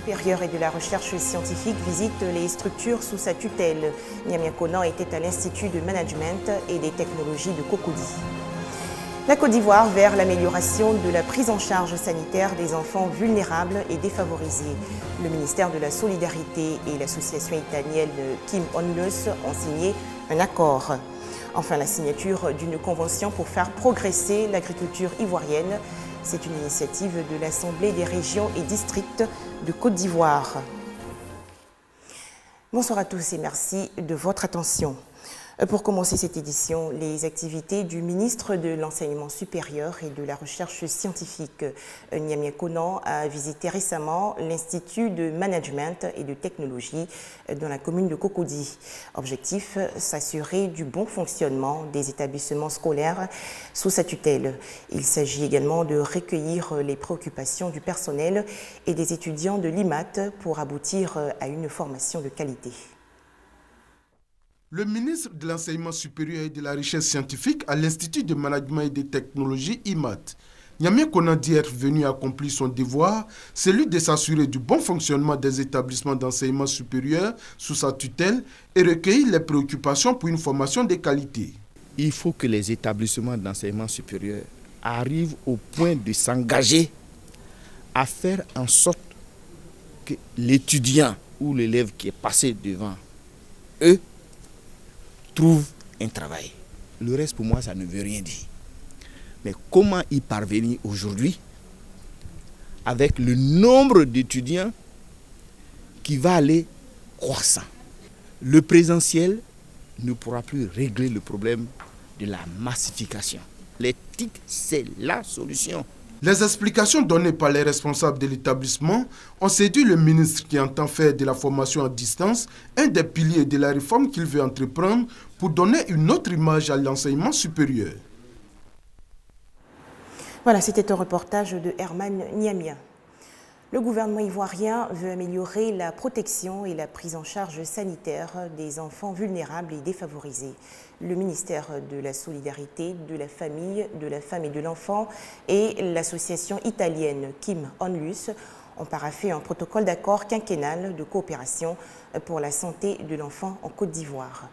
supérieur et de la recherche scientifique visite les structures sous sa tutelle. Niamia Konan était à l'Institut de management et des technologies de Cocody. La Côte d'Ivoire vers l'amélioration de la prise en charge sanitaire des enfants vulnérables et défavorisés. Le ministère de la Solidarité et l'association italienne Kim Onlus ont signé un accord. Enfin, la signature d'une convention pour faire progresser l'agriculture ivoirienne. C'est une initiative de l'Assemblée des régions et districts de Côte d'Ivoire. Bonsoir à tous et merci de votre attention. Pour commencer cette édition, les activités du ministre de l'Enseignement supérieur et de la recherche scientifique. Niamia Konan a visité récemment l'Institut de management et de technologie dans la commune de Cocody. Objectif, s'assurer du bon fonctionnement des établissements scolaires sous sa tutelle. Il s'agit également de recueillir les préoccupations du personnel et des étudiants de l'IMAT pour aboutir à une formation de qualité. Le ministre de l'Enseignement supérieur et de la recherche scientifique à l'Institut de management et de technologie IMAT, Niamia Konan dit être venu accomplir son devoir, celui de s'assurer du bon fonctionnement des établissements d'enseignement supérieur sous sa tutelle et recueillir les préoccupations pour une formation de qualité. Il faut que les établissements d'enseignement supérieur arrivent au point de s'engager à faire en sorte que l'étudiant ou l'élève qui est passé devant eux trouve un travail. Le reste, pour moi, ça ne veut rien dire. Mais comment y parvenir aujourd'hui avec le nombre d'étudiants qui va aller croissant? Le présentiel ne pourra plus régler le problème de la massification. Les TIC, c'est la solution. Les explications données par les responsables de l'établissement ont séduit le ministre qui entend faire de la formation à distance un des piliers de la réforme qu'il veut entreprendre pour donner une autre image à l'enseignement supérieur. Voilà, c'était un reportage de Herman Niamia. Le gouvernement ivoirien veut améliorer la protection et la prise en charge sanitaire des enfants vulnérables et défavorisés. Le ministère de la Solidarité, de la Famille, de la Femme et de l'Enfant et l'association italienne Kim Onlus ont paraphé un protocole d'accord quinquennal de coopération pour la santé de l'enfant en Côte d'Ivoire.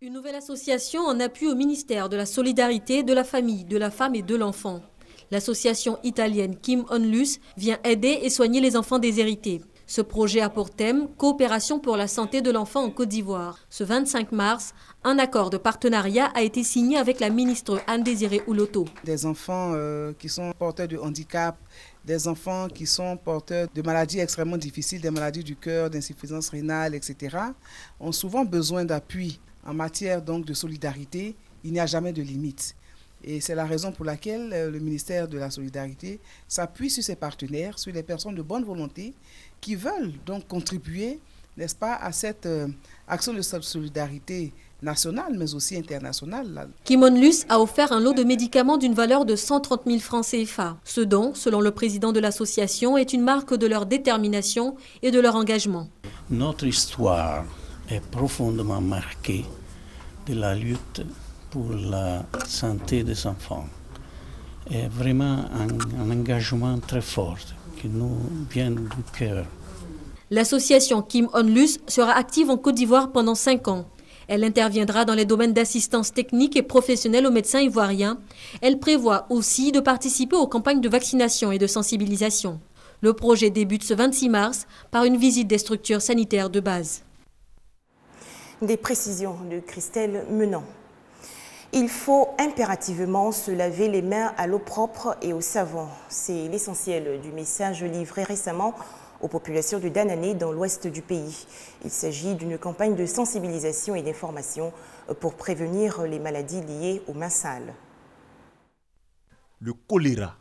Une nouvelle association en appui au ministère de la Solidarité, de la Famille, de la Femme et de l'Enfant. L'association italienne Kim Onlus vient aider et soigner les enfants déshérités. Ce projet a pour thème « Coopération pour la santé de l'enfant en Côte d'Ivoire ». Ce 25 mars, un accord de partenariat a été signé avec la ministre Anne-Désirée Ouloto. Des enfants qui sont porteurs de handicap, des enfants qui sont porteurs de maladies extrêmement difficiles, des maladies du cœur, d'insuffisance rénale, etc., ont souvent besoin d'appui en matière donc de solidarité. Il n'y a jamais de limite. Et c'est la raison pour laquelle le ministère de la Solidarité s'appuie sur ses partenaires, sur les personnes de bonne volonté qui veulent donc contribuer, n'est-ce pas, à cette action de solidarité nationale, mais aussi internationale. Kim Onlus a offert un lot de médicaments d'une valeur de 130 000 francs CFA. Ce don, selon le président de l'association, est une marque de leur détermination et de leur engagement. Notre histoire est profondément marquée de la lutte pour la santé des enfants. Et vraiment un engagement très fort qui nous vient du cœur. L'association Kim Onlus sera active en Côte d'Ivoire pendant 5 ans. Elle interviendra dans les domaines d'assistance technique et professionnelle aux médecins ivoiriens. Elle prévoit aussi de participer aux campagnes de vaccination et de sensibilisation. Le projet débute ce 26 mars par une visite des structures sanitaires de base. Des précisions de Christelle Menant. Il faut impérativement se laver les mains à l'eau propre et au savon. C'est l'essentiel du message livré récemment aux populations de Danané dans l'ouest du pays. Il s'agit d'une campagne de sensibilisation et d'information pour prévenir les maladies liées aux mains sales. Le choléra,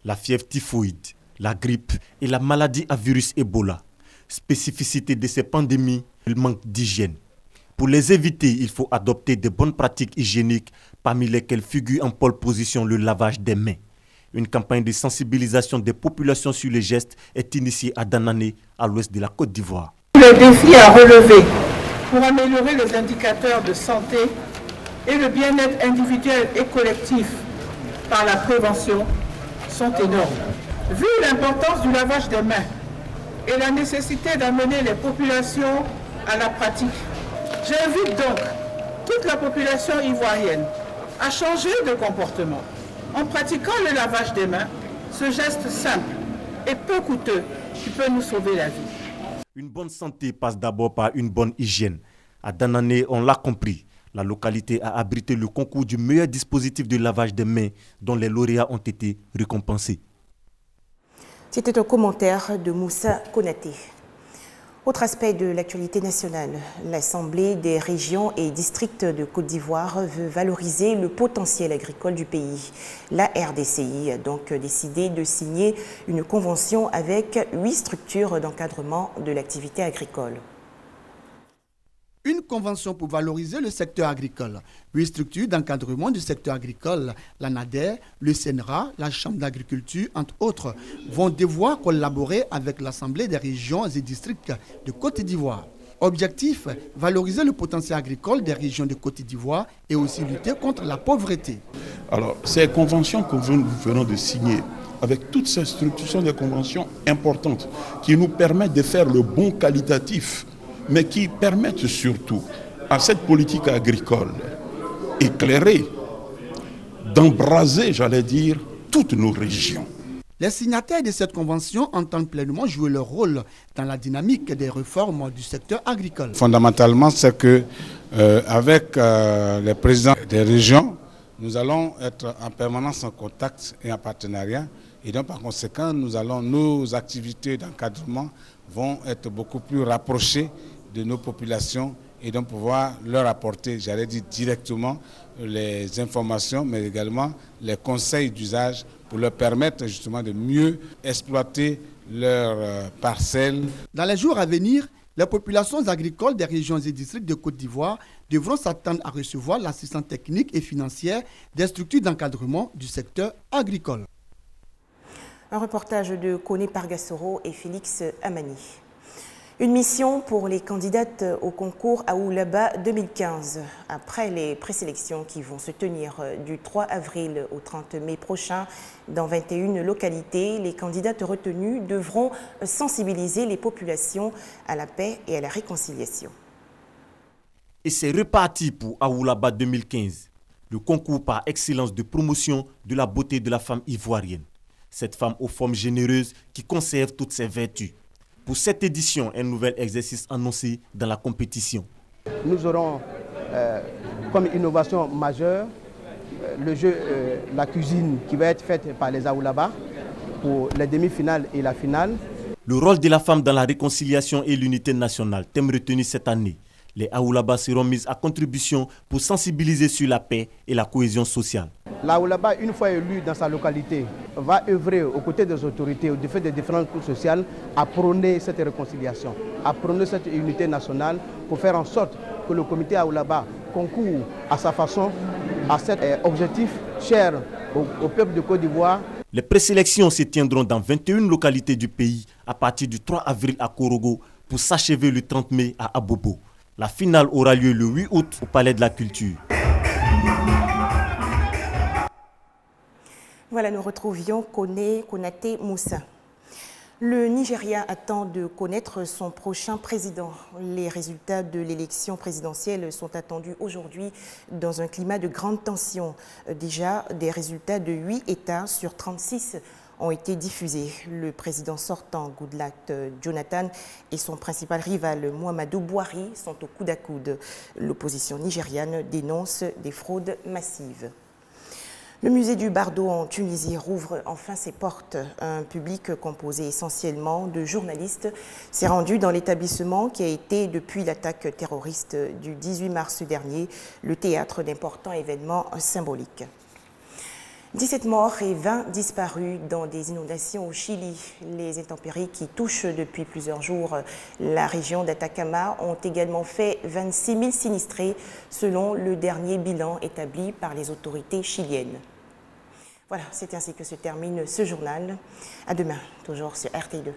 la fièvre typhoïde, la grippe et la maladie à virus Ebola. Spécificité de ces pandémies, le manque d'hygiène. Pour les éviter, il faut adopter de bonnes pratiques hygiéniques, parmi lesquelles figure en pole position le lavage des mains. Une campagne de sensibilisation des populations sur les gestes est initiée à Danané, à l'ouest de la Côte d'Ivoire. Les défis à relever pour améliorer les indicateurs de santé et le bien-être individuel et collectif par la prévention sont énormes. Vu l'importance du lavage des mains et la nécessité d'amener les populations à la pratique. J'invite donc toute la population ivoirienne à changer de comportement en pratiquant le lavage des mains, ce geste simple et peu coûteux qui peut nous sauver la vie. Une bonne santé passe d'abord par une bonne hygiène. À Danané, on l'a compris. La localité a abrité le concours du meilleur dispositif de lavage des mains dont les lauréats ont été récompensés. C'était un commentaire de Moussa Konaté. Autre aspect de l'actualité nationale, l'Assemblée des régions et districts de Côte d'Ivoire veut valoriser le potentiel agricole du pays. La RDCI a donc décidé de signer une convention avec 8 structures d'encadrement de l'activité agricole. Une convention pour valoriser le secteur agricole. 8 structures d'encadrement du secteur agricole, la NADER, le CNRA, la Chambre d'agriculture, entre autres, vont devoir collaborer avec l'Assemblée des régions et districts de Côte d'Ivoire. Objectif, valoriser le potentiel agricole des régions de Côte d'Ivoire et aussi lutter contre la pauvreté. Alors, ces conventions que nous venons de signer, avec toutes ces structures, sont des conventions importantes qui nous permettent de faire le bon qualitatif, mais qui permettent surtout à cette politique agricole éclairée d'embraser, j'allais dire, toutes nos régions. Les signataires de cette convention entendent pleinement jouer leur rôle dans la dynamique des réformes du secteur agricole. Fondamentalement, c'est que avec les présidents des régions, nous allons être en permanence en contact et en partenariat. Et donc, par conséquent, nos activités d'encadrement vont être beaucoup plus rapprochées de nos populations et donc pouvoir leur apporter, j'allais dire directement, les informations, mais également les conseils d'usage pour leur permettre justement de mieux exploiter leurs parcelles. Dans les jours à venir, les populations agricoles des régions et districts de Côte d'Ivoire devront s'attendre à recevoir l'assistance technique et financière des structures d'encadrement du secteur agricole. Un reportage de Koné Pargassoro et Félix Amani. Une mission pour les candidates au concours Aoulaba 2015. Après les présélections qui vont se tenir du 3 avril au 30 mai prochain dans 21 localités, les candidates retenues devront sensibiliser les populations à la paix et à la réconciliation. Et c'est reparti pour Aoulaba 2015, le concours par excellence de promotion de la beauté de la femme ivoirienne. Cette femme aux formes généreuses qui conserve toutes ses vertus. Pour cette édition, un nouvel exercice annoncé dans la compétition. Nous aurons comme innovation majeure le jeu La cuisine qui va être faite par les Aoulaba pour les demi-finales et la finale. Le rôle de la femme dans la réconciliation et l'unité nationale, thème retenu cette année. Les Aoulaba seront mises à contribution pour sensibiliser sur la paix et la cohésion sociale. L'Aoulaba, une fois élu dans sa localité, va œuvrer aux côtés des autorités, au défi des différentes couches sociales, à prôner cette réconciliation, à prôner cette unité nationale pour faire en sorte que le comité Aoulaba concourt à sa façon à cet objectif cher au peuple de Côte d'Ivoire. Les présélections se tiendront dans 21 localités du pays à partir du 3 avril à Korogo pour s'achever le 30 mai à Abobo. La finale aura lieu le 8 août au Palais de la Culture. Voilà, nous retrouvions Konaté Moussa. Le Nigeria attend de connaître son prochain président. Les résultats de l'élection présidentielle sont attendus aujourd'hui dans un climat de grande tension. Déjà, des résultats de 8 États sur 36 ont été diffusés. Le président sortant, Goodluck Jonathan, et son principal rival, Muhammadu Buhari, sont au coude à coude. L'opposition nigériane dénonce des fraudes massives. Le musée du Bardo en Tunisie rouvre enfin ses portes. Un public composé essentiellement de journalistes s'est rendu dans l'établissement qui a été, depuis l'attaque terroriste du 18 mars dernier, le théâtre d'importants événements symboliques. 17 morts et 20 disparus dans des inondations au Chili. Les intempéries qui touchent depuis plusieurs jours la région d'Atacama ont également fait 26 000 sinistrés selon le dernier bilan établi par les autorités chiliennes. Voilà, c'est ainsi que se termine ce journal. À demain, toujours sur RT2.